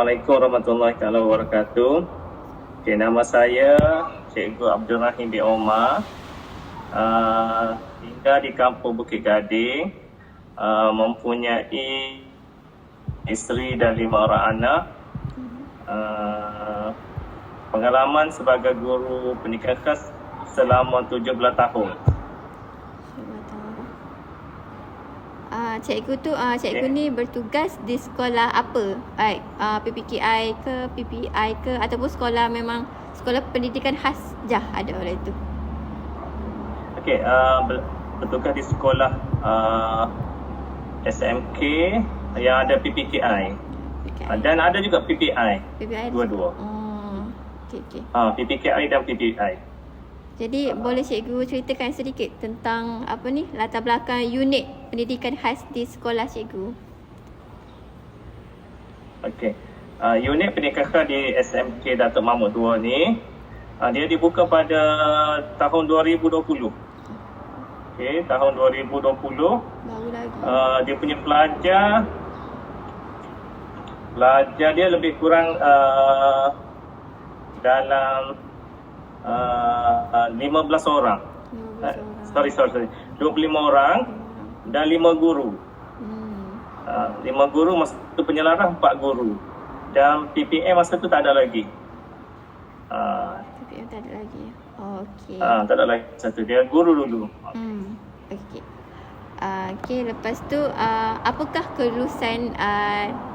Assalamualaikum warahmatullahi wabarakatuh. Okay, nama saya Cikgu Abdul Rahim bin Omar. Tinggal di Kampung Bukit Gading. Mempunyai isteri dan 5 orang anak. Pengalaman sebagai guru pendidikan khas selama 17 tahun. Cikgu ni bertugas di sekolah apa? Baik, PPKI ke, PPI ke, ataupun sekolah memang sekolah pendidikan khas je ada oleh itu? Okey, bertugas di sekolah SMK yang ada PPKI. Dan ada juga PPI. Dua-dua. Okey. PPKI dan PPI. Jadi boleh cikgu ceritakan sedikit tentang latar belakang unit pendidikan khas di sekolah cikgu? Okey. Unit pendidikan khas di SMK Datuk Mahmud II ni dia dibuka pada tahun 2020. Okey, tahun 2020. Baru lagi. Dia punya pelajar dia lebih kurang dalam 15 orang. 25 orang dan 5 guru. 5 guru masa tu penyelarah 4 guru. Dan PPM masa tu tak ada lagi. PPM tak ada lagi. Okey. Tak ada lagi satu. Dia guru dulu. Okey. Okey, lepas tu apakah kelulusan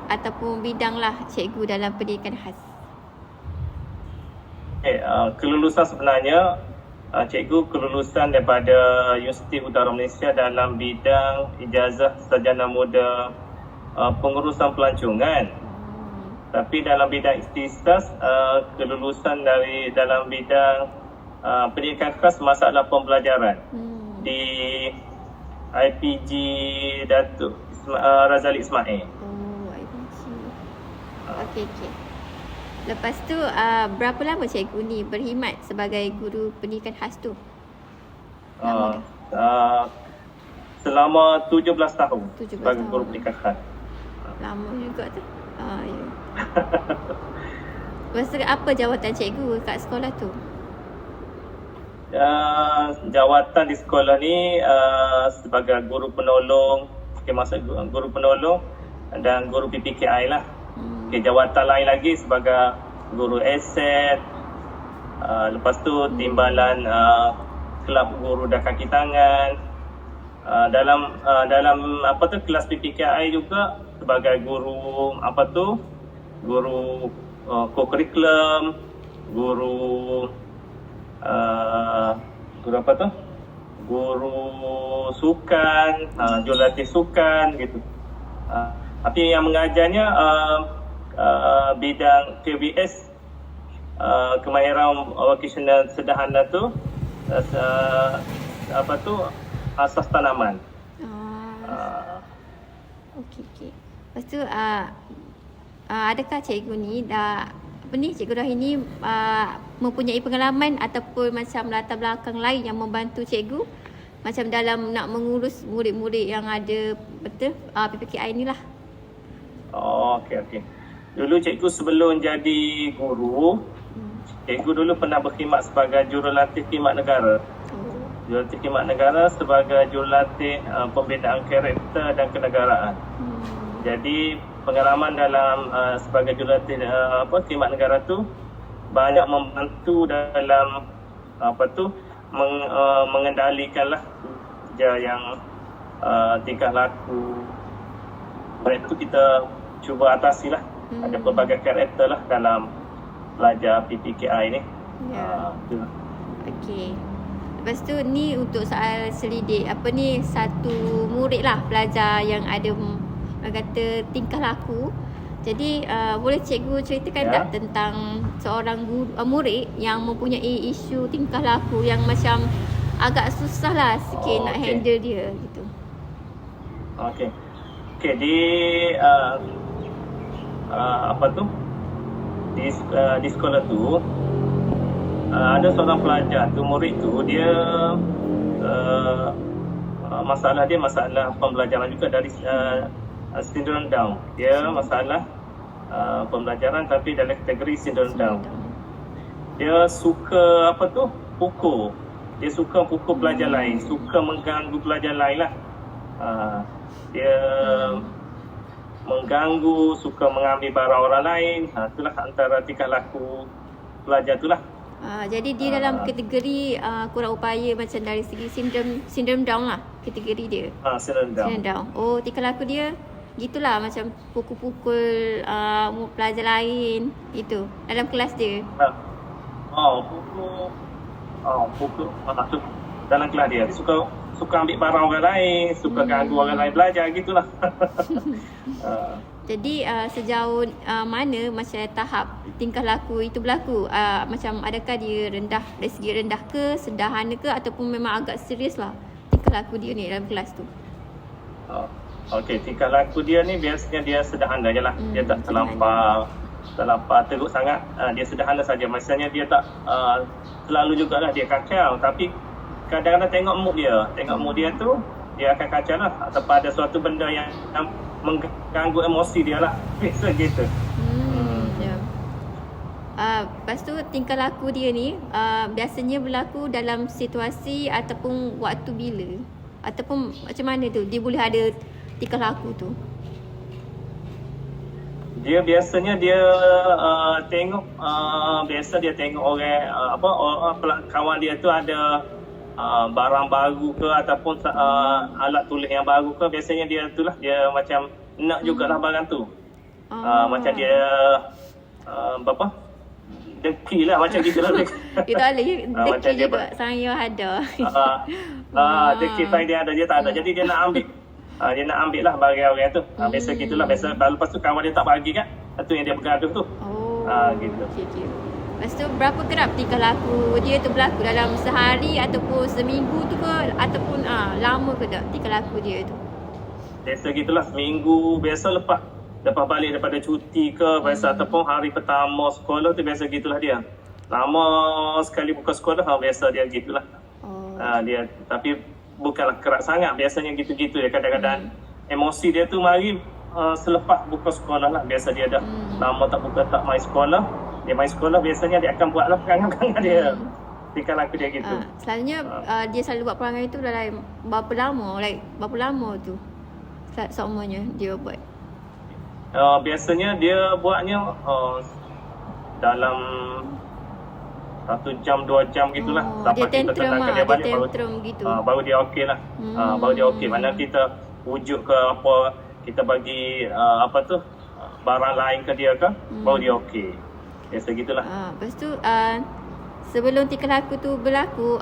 ataupun bidang lah cikgu dalam pendidikan khas? Kelulusan sebenarnya cikgu kelulusan daripada Universiti Utara Malaysia dalam bidang ijazah sarjana muda pengurusan pelancongan. Tapi dalam bidang ikhtisas kelulusan dalam bidang pendidikan khas masalah pembelajaran di IPG Datuk Razali Ismail. IPG. Okey. Lepas tu berapa lama cikgu ni berkhidmat sebagai guru pendidikan khas tu? Selama 17 tahun 17 sebagai tahun. guru pendidikan khas. Lama juga tu. Ya. Lepas tu apa jawatan cikgu kat sekolah tu? Jawatan di sekolah ni sebagai guru penolong, maksud guru penolong dan guru PPKI lah. Jawatan lain lagi sebagai guru aset. Lepas tu timbalan kelab guru dan kaki tangan. Dalam kelas PPKI juga sebagai guru guru co-curriculum, guru sukan, jurulatih sukan gitu. Tapi yang mengajarnya bidang KVS, kemahiran vocational sederhana tu, asas tanaman. Okey. Lepas tu adakah cikgu ni Cikgu Rahim ni mempunyai pengalaman ataupun macam latar belakang lain yang membantu cikgu macam dalam nak mengurus murid-murid yang ada PPKI ni lah? Okey. Dulu cikgu sebelum jadi guru, cikgu dulu pernah berkhidmat sebagai jurulatih khidmat negara. Jurulatih khidmat negara sebagai jurulatih pembinaan karakter dan kenegaraan. Jadi pengalaman dalam sebagai jurulatih khidmat negara tu banyak membantu dalam mengendalikanlah kerja yang tingkah laku. Oleh itu kita cuba atasilah. Ada pelbagai karakter lah dalam pelajar PPKI ni. Okey. Lepas tu ni untuk soal selidik satu murid lah pelajar yang ada kata tingkah laku. Jadi boleh cikgu ceritakan tak tentang seorang murid yang mempunyai isu tingkah laku yang macam agak susah lah sikit nak handle dia gitu. Okey, di di sekolah tu ada seorang pelajar tu, murid tu dia masalah pembelajaran juga dari sindrom Down. Dia masalah pembelajaran tapi dalam kategori syndrome Down. Dia suka pukul. Dia suka pukul pelajar lain, suka mengganggu pelajar lain lah. Dia mengganggu, suka mengambil barang orang lain. Itulah antara tingkah laku pelajar itulah. Jadi dia dalam kategori kurang upaya macam dari segi sindrom Down lah kategori dia. Syndrome Down. Oh, tingkah laku dia gitulah, macam pukul-pukul pelajar lain itu dalam kelas dia. Pukul dalam kelas dia. Suka ambil barang orang lain, suka ganggu orang lain belajar gitulah. Jadi sejauh mana macam tahap tingkah laku itu berlaku? Macam adakah dia rendah, dari segi rendah ke, sederhana ke, ataupun memang agak serius lah tingkah laku dia ni dalam kelas tu? Okey, tingkah laku dia ni biasanya dia sederhana je lah. Dia tak terlampau teruk sangat. Dia sederhana saja. Maksudnya dia tak selalu jugalah dia kacau, tapi kadang-kadang tengok mood dia tu dia akan kacau lah, ataupun ada suatu benda yang mengganggu emosi dia lah. Biasa gitu. Ya. Lepas tu tingkah laku dia ni biasanya berlaku dalam situasi ataupun waktu bila? Ataupun macam mana tu dia boleh ada tingkah laku tu? Dia biasanya tengok biasa dia tengok orang kawan dia tu ada barang baru ke ataupun alat tulis yang baru ke, biasanya dia itulah dia macam nak jugalah barang tu. Macam dia deki lah macam gitu lah. Dia tak boleh deki juga saya ada. Deki saya dia ada, dia tak ada. Jadi dia nak ambil. Dia nak ambil lah barang orang tu. Biasa gitulah. Biasa lepas tu kawan dia tak bagi kan. Itu yang dia bergaduh tu. Gitu. Okay. Lepas tu berapa kerap tingkah laku dia tu berlaku dalam sehari ataupun seminggu tu ke, ataupun lama ke tak tingkah laku dia tu? Biasa gitulah, seminggu. Biasa lepas balik daripada cuti ke, biasa ataupun hari pertama sekolah tu biasa gitulah dia. Lama sekali buka sekolah, biasa dia gitulah. Dia tapi bukanlah keras sangat, biasanya gitu-gitu dia. Kadang-kadang emosi dia tu mari selepas buka sekolah lah. Biasa dia dah lama tak main sekolah. Dia main sekolah biasanya dia akan buatlah perangai-perangai dia. Tingkah laku dia gitu. Selalunya dia selalu buat perangai tu dalam berapa lama tu? Seumurnya dia buat. Biasanya dia buatnya dalam 1 jam 2 jam gitulah. Sampai kita tenangkan dia balik baru dia okey lah. Baru dia okey. Mana kita wujud ke apa, kita bagi barang lain ke dia ke, baru dia okey. Biasa gitulah. Lepas tu sebelum tingkah laku tu berlaku,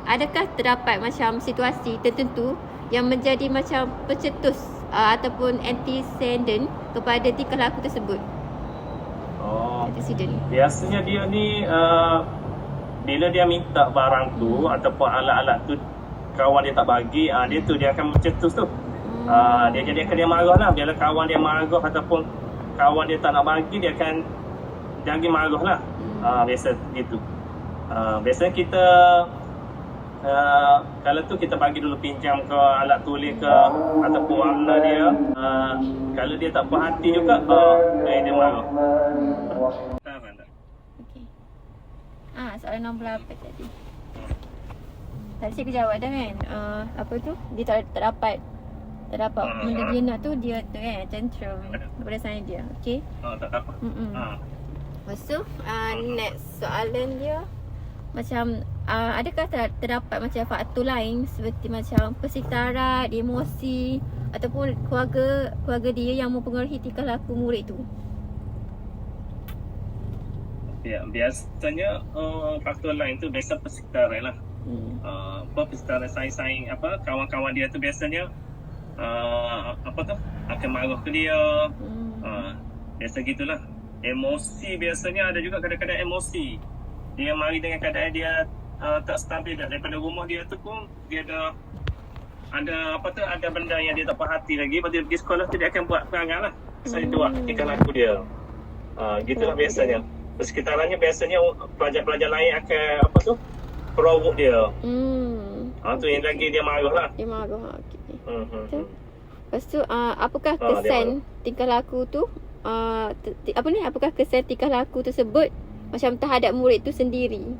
adakah terdapat macam situasi tertentu yang menjadi macam pencetus ataupun antecedent kepada tingkah laku tersebut? Antecedent. Biasanya dia ni bila dia minta barang tu ataupun alat-alat tu kawan dia tak bagi, dia akan mencetus tu. Dia marah lah. Bila kawan dia marah ataupun kawan dia tak nak bagi, dia akan jadi marah lah. Biasa gitu. Biasanya kita kalau tu kita bagi dulu pinjam ke alat tulis ke ataupun warna dia. Kalau dia tak puas hati juga, dia marah. Okey. Soalan nombor 8 tadi. Tadi saya jawab dah kan. Apa tu? Dia tak dapat benda dia nak tu, dia tu kan tantrum daripada sana dia. Okey. Tak dapat. Lepas tu next soalan dia macam adakah terdapat macam faktor lain seperti macam persekitaran, emosi ataupun keluarga dia yang mempengaruhi tingkah laku murid tu? Ya, biasanya faktor lain tu biasa persekitaran lah. Persekitaran saing-saing kawan-kawan dia tu biasanya akan marah ke dia. Biasa gitulah. Emosi biasanya ada juga kadang-kadang emosi. Dia mari dengan keadaan dia tak stabil daripada rumah dia tu pun dia ada benda yang dia tak puas hati lagi. Lepas dia pergi sekolah tu dia akan buat perangai lah. Saya buat tingkah laku dia. Gitulah biasanya. Persekitarannya biasanya pelajar-pelajar lain akan provoke dia. Tu yang lagi dia marah lah. Dia marah. Okey. Lepas tu apakah kesan tingkah laku tu apakah kesan tingkah laku tersebut macam terhadap murid tu sendiri?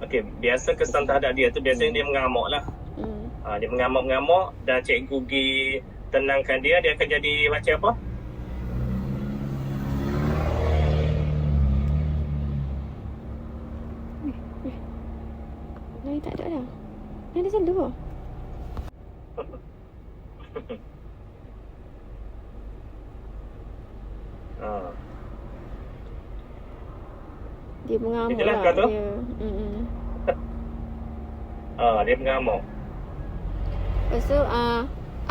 Okey, biasa kesan terhadap dia tu biasanya dia mengamuk lah. Dia mengamuk-mengamuk dan cikgu pergi tenangkan dia akan jadi macam apa? Lain tak ada dah. Ada satu. Dia mengamuk Itulah lah. kau tu? Dia. Dia mengamuk. Lepas tu,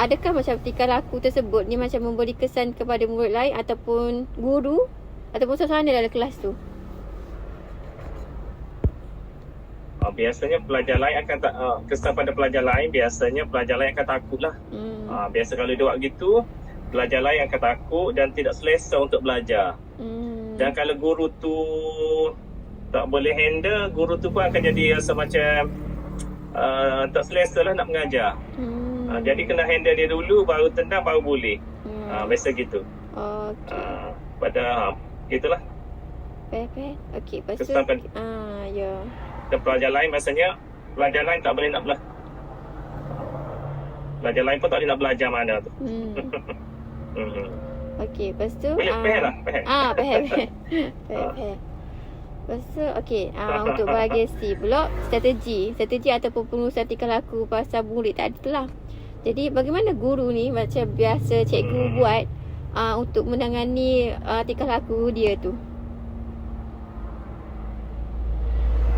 adakah macam tingkah laku tersebut ni macam memberi kesan kepada murid lain ataupun guru ataupun suasana dalam kelas tu? Biasanya pelajar lain akan kesan pada pelajar lain, biasanya pelajar lain akan takut lah. Biasa kalau dia buat gitu, pelajar lain akan takut dan tidak selesa untuk belajar. Dan kalau guru tu tak boleh handle, guru tu pun akan jadi rasa macam tak selesa lah nak mengajar. Jadi kena handle dia dulu, baru tendang, baru boleh. Biasa gitu. Gitulah. Okey, lepas tu Kesan ya. Dan pelajar lain biasanya, pelajar lain tak boleh nak belajar. Pelajar lain pun tak boleh nak belajar mana tu. Okey, lepas tu Faham lah, faham. Faham. Lepas tu untuk bahagian C pula, strategi ataupun pengurusan tingkah laku pasal murid tadi tu lah. Jadi bagaimana guru ni macam biasa cikgu buat untuk menangani tingkah laku dia tu?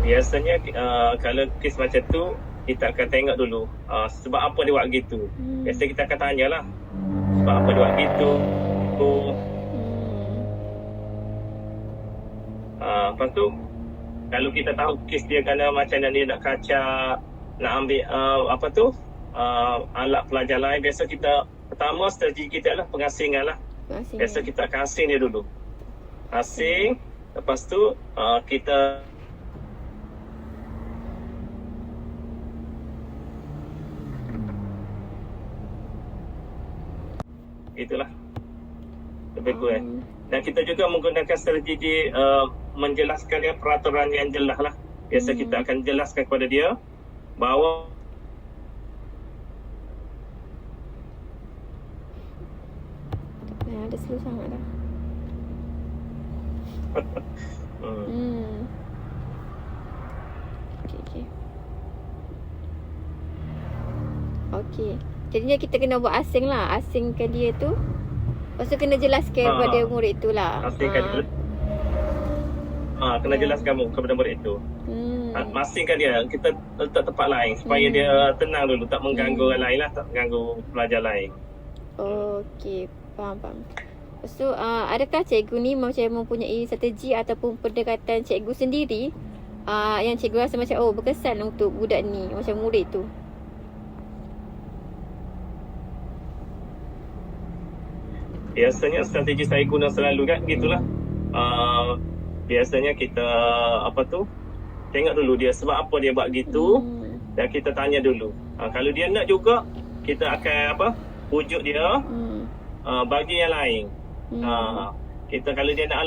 Biasanya kalau kes macam tu, kita akan tengok dulu sebab apa dia buat gitu. Biasa kita akan tanyalah sebab apa dia buat gitu. Lepas tu kalau kita tahu kes dia kerana macam dia nak kacak, nak ambil alat pelajar lain, biasa kita pertama strategi kita adalah pengasingan lah. Biasa kita akan asing dia dulu. Asing, lepas tu kita itulah lebih kurang. Dan kita juga menggunakan strategi menjelaskan dia peraturan yang jelas lah. Biasa kita akan jelaskan kepada dia bahawa ada slow sangat dah. Okey. Jadinya kita kena buat asing lah. Asingkan dia tu. Lepas tu kena jelaskan kepada murid tu lah. Asingkan dia. Kena jelaskan kepada murid tu. Asingkan dia. Kita letak tempat lain supaya dia tenang dulu. Tak mengganggu orang lain lah. Tak mengganggu pelajar lain. Okey. Faham. Lepas tu adakah cikgu ni macam mempunyai strategi ataupun pendekatan cikgu sendiri yang cikgu rasa macam berkesan untuk budak ni, macam murid tu? Biasanya strategi saya guna selalu kan gitulah. Biasanya kita tengok dulu dia sebab apa dia buat gitu, dan kita tanya dulu. Kalau dia nak juga, kita akan pujuk dia bagi yang lain. Kita kalau dia nak alat